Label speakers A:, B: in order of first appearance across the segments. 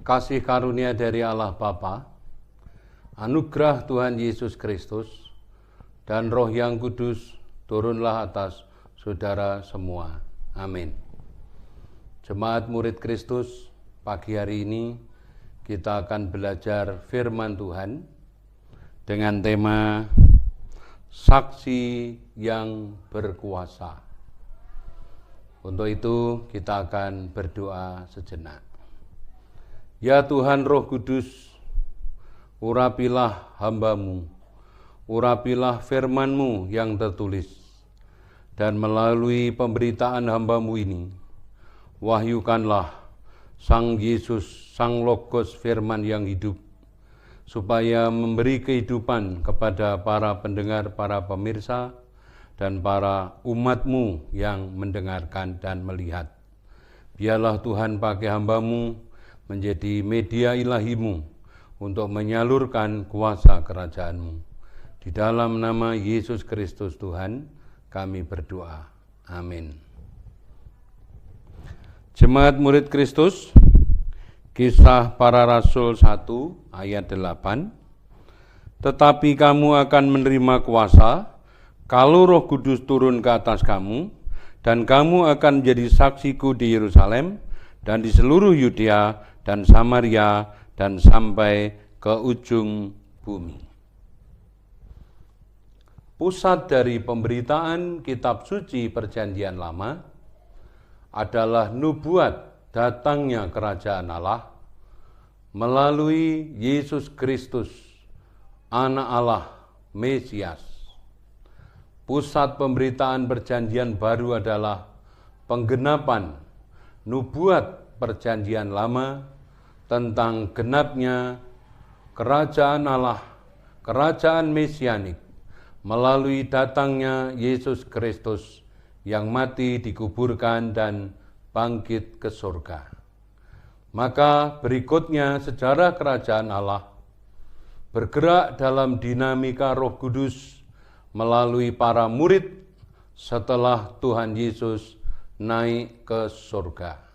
A: kasih karunia dari Allah Bapa, anugerah Tuhan Yesus Kristus, dan Roh yang Kudus turunlah atas saudara semua. Amin. Jemaat murid Kristus, pagi hari ini kita akan belajar firman Tuhan dengan tema saksi yang berkuasa. Untuk itu kita akan berdoa sejenak. Ya Tuhan Roh Kudus, urapilah hamba-Mu, urapilah firman-Mu yang tertulis, dan melalui pemberitaan hamba-Mu ini, wahyukanlah Sang Yesus, Sang Logos firman yang hidup, supaya memberi kehidupan kepada para pendengar, para pemirsa, dan para umat-Mu yang mendengarkan dan melihat. Biarlah Tuhan pakai hamba-Mu menjadi media ilahi-Mu untuk menyalurkan kuasa kerajaan-Mu. Di dalam nama Yesus Kristus Tuhan, kami berdoa. Amin. Jemaat murid Kristus, Kisah Para Rasul 1 ayat 8. Tetapi kamu akan menerima kuasa kalau Roh Kudus turun ke atas kamu, dan kamu akan menjadi saksiku di Yerusalem dan di seluruh Yudea dan Samaria dan sampai ke ujung bumi. Pusat dari pemberitaan kitab suci Perjanjian Lama adalah nubuat datangnya kerajaan Allah melalui Yesus Kristus, Anak Allah, Mesias. Pusat pemberitaan Perjanjian Baru adalah penggenapan nubuat Perjanjian Lama tentang genapnya kerajaan Allah, kerajaan mesianik, melalui datangnya Yesus Kristus yang mati, dikuburkan, dan bangkit ke surga. Maka berikutnya sejarah kerajaan Allah bergerak dalam dinamika Roh Kudus melalui para murid setelah Tuhan Yesus naik ke surga.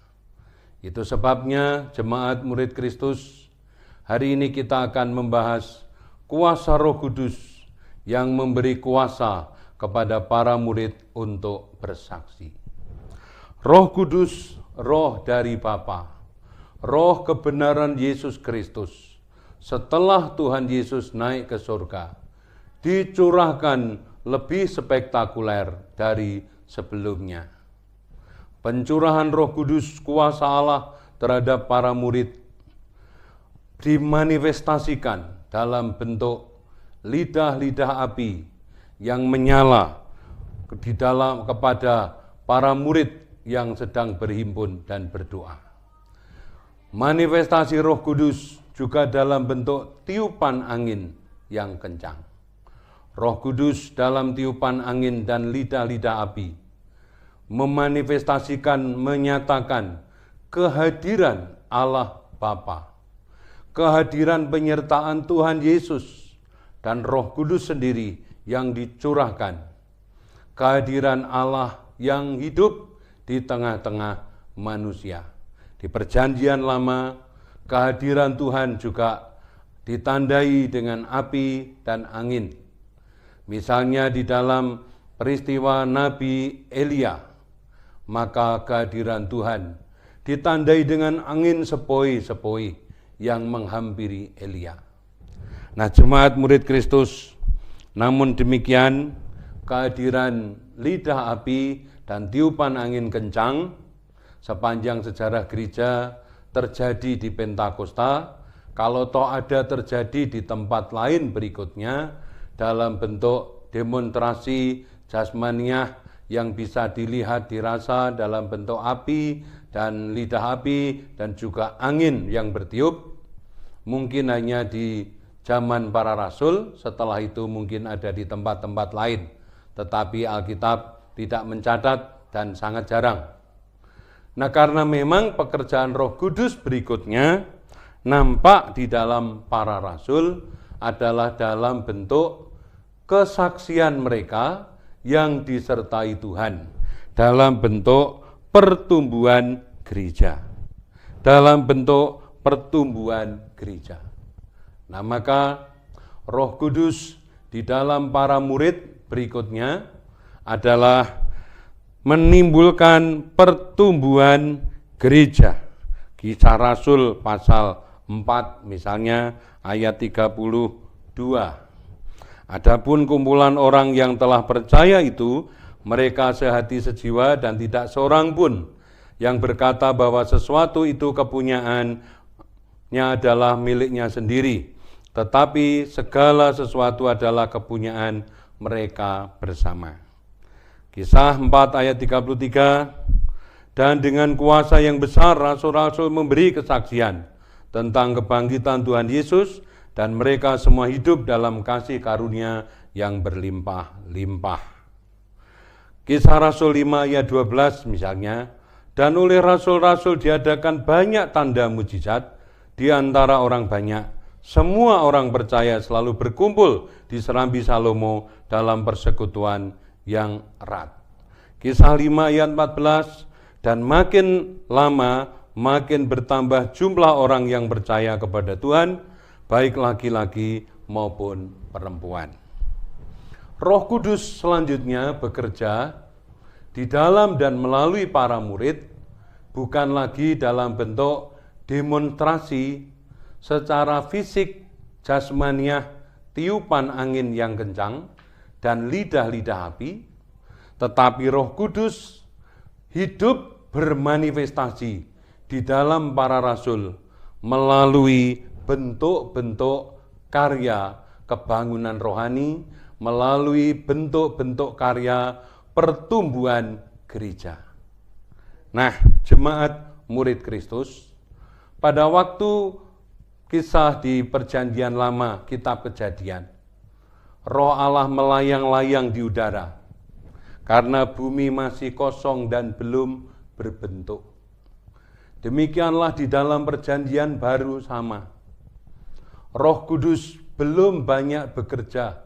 A: Itu sebabnya jemaat murid Kristus, hari ini kita akan membahas kuasa Roh Kudus yang memberi kuasa kepada para murid untuk bersaksi. Roh Kudus, roh dari Bapa, roh kebenaran Yesus Kristus, setelah Tuhan Yesus naik ke surga, dicurahkan lebih spektakuler dari sebelumnya. Pencurahan Roh Kudus, kuasa Allah terhadap para murid dimanifestasikan dalam bentuk lidah-lidah api yang menyala kepada para murid yang sedang berhimpun dan berdoa. Manifestasi Roh Kudus juga dalam bentuk tiupan angin yang kencang. Roh Kudus dalam tiupan angin dan lidah-lidah api memanifestasikan, menyatakan kehadiran Allah Bapa, kehadiran penyertaan Tuhan Yesus dan Roh Kudus sendiri yang dicurahkan, kehadiran Allah yang hidup di tengah-tengah manusia. Di Perjanjian Lama, kehadiran Tuhan juga ditandai dengan api dan angin. Misalnya di dalam peristiwa Nabi Elia, maka kehadiran Tuhan ditandai dengan angin sepoi-sepoi yang menghampiri Elia. Nah, jemaat murid Kristus, namun demikian kehadiran lidah api dan tiupan angin kencang sepanjang sejarah gereja terjadi di Pentakosta, kalau toh ada terjadi di tempat lain berikutnya dalam bentuk demonstrasi jasmaniah yang bisa dilihat, dirasa dalam bentuk api dan lidah api dan juga angin yang bertiup, mungkin hanya di zaman para rasul, setelah itu mungkin ada di tempat-tempat lain, tetapi Alkitab tidak mencatat dan sangat jarang. Nah, karena memang pekerjaan Roh Kudus berikutnya nampak di dalam para rasul adalah dalam bentuk kesaksian mereka yang disertai Tuhan, dalam bentuk pertumbuhan gereja, dalam bentuk pertumbuhan gereja. Nah, maka Roh Kudus di dalam para murid berikutnya adalah menimbulkan pertumbuhan gereja. Kisah Rasul pasal 4 misalnya ayat 32. Adapun kumpulan orang yang telah percaya itu, mereka sehati sejiwa dan tidak seorang pun yang berkata bahwa sesuatu itu kepunyaannya adalah miliknya sendiri, tetapi segala sesuatu adalah kepunyaan mereka bersama. Kisah 4 ayat 33, dan dengan kuasa yang besar rasul-rasul memberi kesaksian tentang kebangkitan Tuhan Yesus, dan mereka semua hidup dalam kasih karunia yang berlimpah-limpah. Kisah Rasul 5 ayat 12 misalnya, dan oleh rasul-rasul diadakan banyak tanda mujizat di antara orang banyak. Semua orang percaya selalu berkumpul di Serambi Salomo dalam persekutuan yang erat. Kisah 5 ayat 14, dan makin lama makin bertambah jumlah orang yang percaya kepada Tuhan, baik laki-laki maupun perempuan. Roh Kudus selanjutnya bekerja di dalam dan melalui para murid, bukan lagi dalam bentuk demonstrasi secara fisik, jasmaniah, tiupan angin yang kencang, dan lidah-lidah api, tetapi Roh Kudus hidup bermanifestasi di dalam para rasul melalui bentuk-bentuk karya kebangunan rohani, melalui bentuk-bentuk karya pertumbuhan gereja. Nah, jemaat murid Kristus, pada waktu kisah di Perjanjian Lama, kitab Kejadian, Roh Allah melayang-layang di udara, karena bumi masih kosong dan belum berbentuk. Demikianlah di dalam Perjanjian Baru sama. Roh Kudus belum banyak bekerja,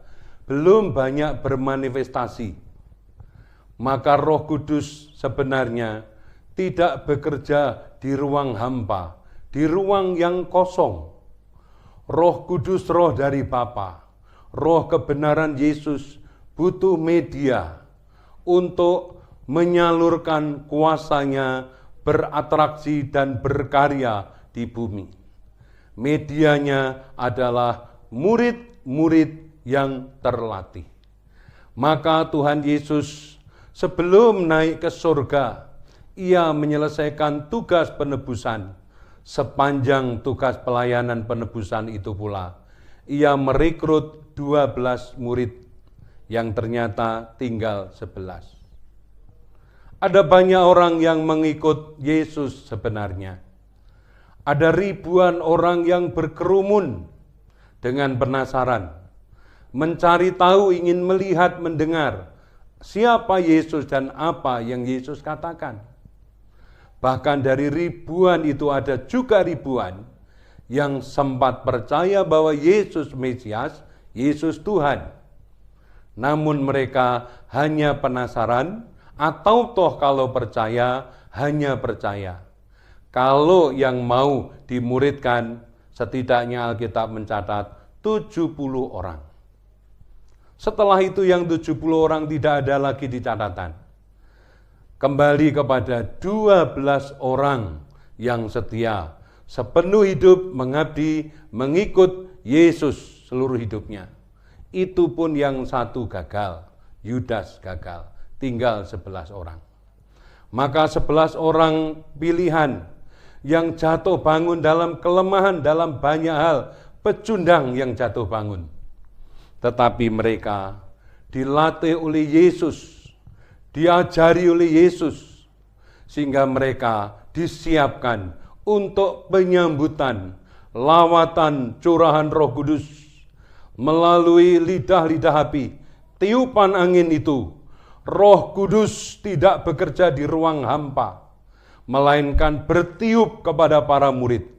A: belum banyak bermanifestasi. Maka Roh Kudus sebenarnya tidak bekerja di ruang hampa, di ruang yang kosong. Roh Kudus, roh dari Bapa, roh kebenaran Yesus butuh media untuk menyalurkan kuasanya, beratraksi dan berkarya di bumi. Medianya adalah murid-murid yang terlatih. Maka Tuhan Yesus sebelum naik ke surga, ia menyelesaikan tugas penebusan. Sepanjang tugas pelayanan penebusan itu pula, ia merekrut 12 murid yang ternyata tinggal 11. Ada banyak orang yang mengikut Yesus sebenarnya. Ada ribuan orang yang berkerumun dengan penasaran, mencari tahu, ingin melihat, mendengar siapa Yesus dan apa yang Yesus katakan. Bahkan dari ribuan itu ada juga ribuan yang sempat percaya bahwa Yesus Mesias, Yesus Tuhan. Namun mereka hanya penasaran, atau toh kalau percaya, hanya percaya. Kalau yang mau dimuridkan, setidaknya Alkitab mencatat 70 orang. Setelah itu yang 70 orang tidak ada lagi di catatan. Kembali kepada 12 orang yang setia, sepenuh hidup mengabdi, mengikut Yesus seluruh hidupnya. Itu pun yang satu gagal, Yudas gagal, tinggal 11 orang. Maka 11 orang pilihan yang jatuh bangun dalam kelemahan, dalam banyak hal, pecundang yang jatuh bangun. Tetapi mereka dilatih oleh Yesus, diajari oleh Yesus, sehingga mereka disiapkan untuk penyambutan lawatan curahan Roh Kudus melalui lidah-lidah api, tiupan angin itu. Roh Kudus tidak bekerja di ruang hampa, melainkan bertiup kepada para murid.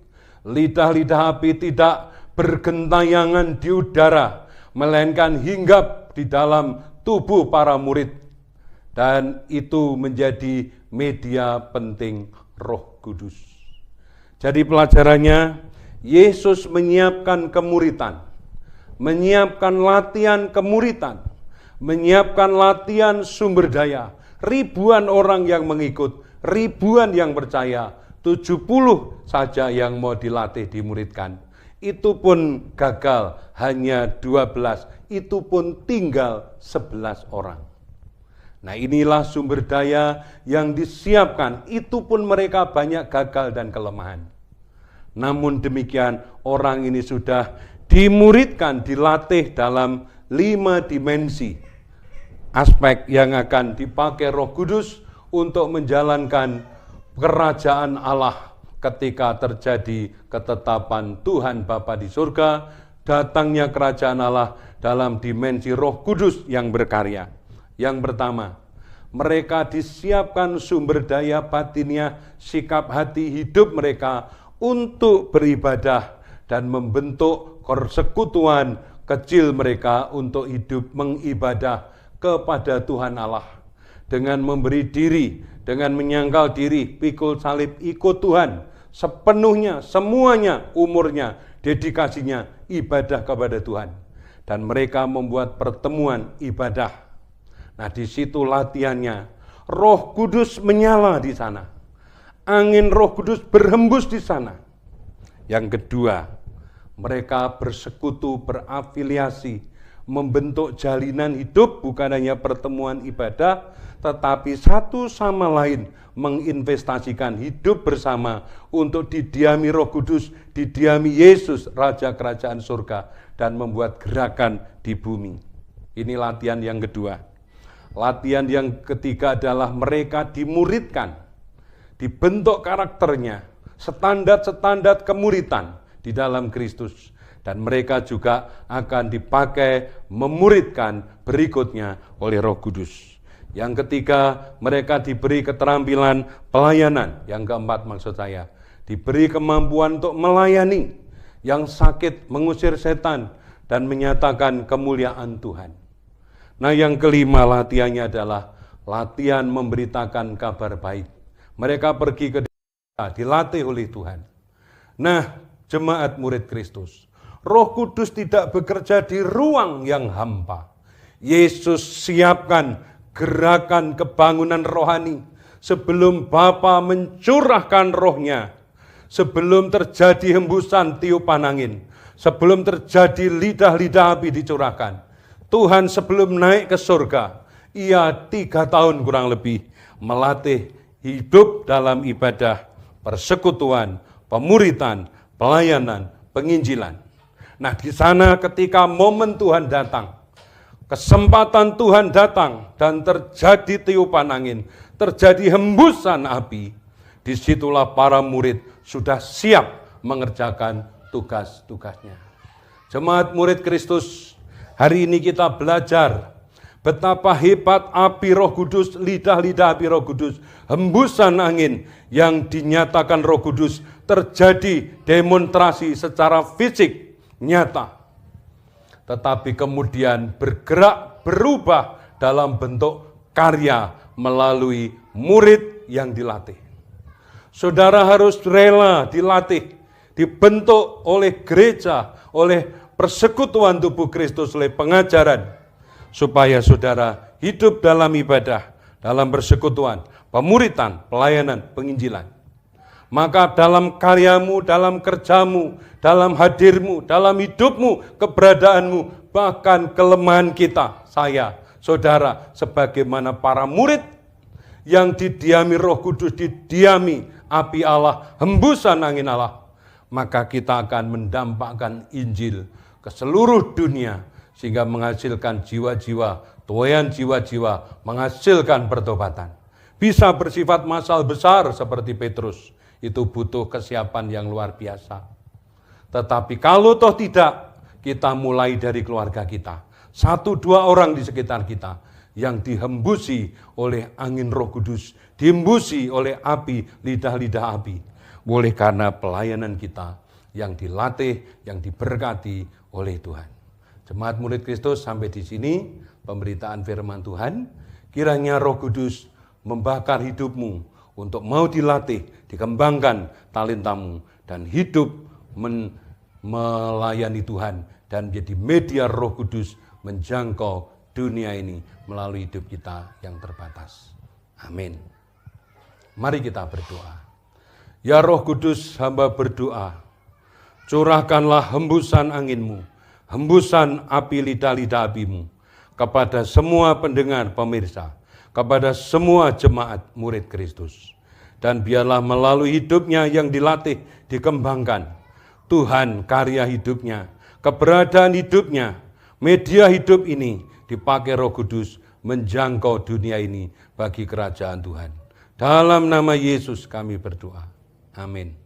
A: Lidah-lidah api tidak bergentayangan di udara, melainkan hinggap di dalam tubuh para murid. Dan itu menjadi media penting Roh Kudus. Jadi pelajarannya, Yesus menyiapkan kemuritan, menyiapkan latihan kemuritan, menyiapkan latihan sumber daya. Ribuan orang yang mengikut, ribuan yang percaya, 70 saja yang mau dilatih dimuridkan. Itu pun gagal, hanya 12, itu pun tinggal 11 orang. Nah, inilah sumber daya yang disiapkan, itu pun mereka banyak gagal dan kelemahan. Namun demikian, orang ini sudah dimuridkan, dilatih dalam 5 dimensi. Aspek yang akan dipakai Roh Kudus untuk menjalankan kerajaan Allah ketika terjadi ketetapan Tuhan Bapa di surga, datangnya kerajaan Allah dalam dimensi Roh Kudus yang berkarya. Yang pertama, mereka disiapkan sumber daya batinnya, sikap hati hidup mereka untuk beribadah dan membentuk persekutuan kecil mereka untuk hidup mengibadah kepada Tuhan Allah. Dengan memberi diri, dengan menyangkal diri, pikul salib, ikut Tuhan sepenuhnya, semuanya, umurnya, dedikasinya, ibadah kepada Tuhan. Dan mereka membuat pertemuan ibadah. Nah, di situ latihannya. Roh Kudus menyala di sana. Angin Roh Kudus berhembus di sana. Yang kedua, mereka bersekutu, berafiliasi, membentuk jalinan hidup, bukan hanya pertemuan ibadah, tetapi satu sama lain menginvestasikan hidup bersama untuk didiami Roh Kudus, didiami Yesus, Raja Kerajaan Surga, dan membuat gerakan di bumi. Ini latihan yang kedua. Latihan yang ketiga adalah mereka dimuridkan, dibentuk karakternya, standar-standar kemuritan di dalam Kristus. Dan mereka juga akan dipakai memuridkan berikutnya oleh Roh Kudus. Yang ketiga, mereka diberi keterampilan pelayanan. Yang keempat maksud saya, diberi kemampuan untuk melayani yang sakit, mengusir setan, dan menyatakan kemuliaan Tuhan. Nah, yang kelima latihannya adalah latihan memberitakan kabar baik. Mereka pergi ke desa, dilatih oleh Tuhan. Nah, jemaat murid Kristus, Roh Kudus tidak bekerja di ruang yang hampa. Yesus siapkan gerakan kebangunan rohani sebelum Bapa mencurahkan rohnya, sebelum terjadi hembusan tiupan angin, sebelum terjadi lidah-lidah api dicurahkan. Tuhan sebelum naik ke surga, ia 3 tahun kurang lebih melatih hidup dalam ibadah, persekutuan, pemuritan, pelayanan, penginjilan. Nah, di sana ketika momen Tuhan datang, kesempatan Tuhan datang dan terjadi tiupan angin, terjadi hembusan api, disitulah para murid sudah siap mengerjakan tugas-tugasnya. Jemaat murid Kristus, hari ini kita belajar betapa hebat api Roh Kudus, lidah-lidah api Roh Kudus, hembusan angin yang dinyatakan Roh Kudus, terjadi demonstrasi secara fisik, nyata. Tetapi kemudian bergerak, berubah dalam bentuk karya melalui murid yang dilatih. Saudara harus rela dilatih, dibentuk oleh gereja, oleh persekutuan tubuh Kristus, oleh pengajaran, supaya saudara hidup dalam ibadah, dalam persekutuan, pemuritan, pelayanan, penginjilan. Maka dalam karyamu, dalam kerjamu, dalam hadirmu, dalam hidupmu, keberadaanmu, bahkan kelemahan kita, saya, saudara, sebagaimana para murid yang didiami Roh Kudus, didiami api Allah, hembusan angin Allah, maka kita akan mendampakkan Injil ke seluruh dunia, sehingga menghasilkan jiwa-jiwa, tuaian jiwa-jiwa, menghasilkan pertobatan. Bisa bersifat massal besar seperti Petrus, itu butuh kesiapan yang luar biasa. Tetapi kalau toh tidak, kita mulai dari keluarga kita. 1-2 orang di sekitar kita yang dihembusi oleh angin Roh Kudus, dihembusi oleh api, lidah-lidah api. Boleh karena pelayanan kita yang dilatih, yang diberkati oleh Tuhan. Jemaat murid Kristus, sampai di sini pemberitaan firman Tuhan. Kiranya Roh Kudus membakar hidupmu untuk mau dilatih, dikembangkan talentamu, dan hidup melayani Tuhan, dan menjadi media Roh Kudus menjangkau dunia ini melalui hidup kita yang terbatas. Amin. Mari kita berdoa. Ya Roh Kudus, hamba berdoa, curahkanlah hembusan anginmu, hembusan api lidah-lidah apimu kepada semua pendengar pemirsa, kepada semua jemaat murid Kristus. Dan biarlah melalui hidupnya yang dilatih, dikembangkan, Tuhan karya hidupnya, keberadaan hidupnya, media hidup ini dipakai Roh Kudus menjangkau dunia ini bagi kerajaan Tuhan. Dalam nama Yesus kami berdoa. Amin.